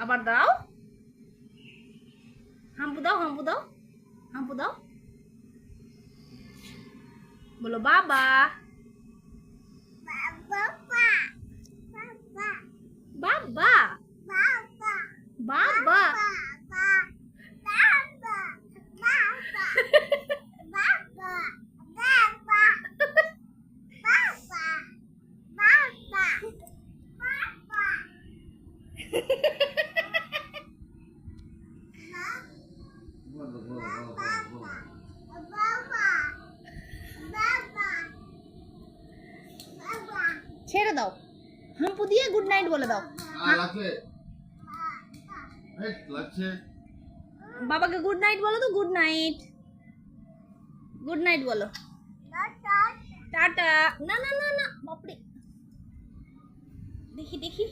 আবার দাও, হাম্পু দাও, হাম্পু দাও, হাম্পু দাও। বলো বাবা। বাবা বাবা ছেড়ে দাও, হাম্পু দিয়ে গুড নাইট বলে দাও। বাবাকে গুড নাইট বলো তো, গুড নাইট, গুড নাইট বলো। টাটা। না না না না, বাপরে, দেখি দেখি।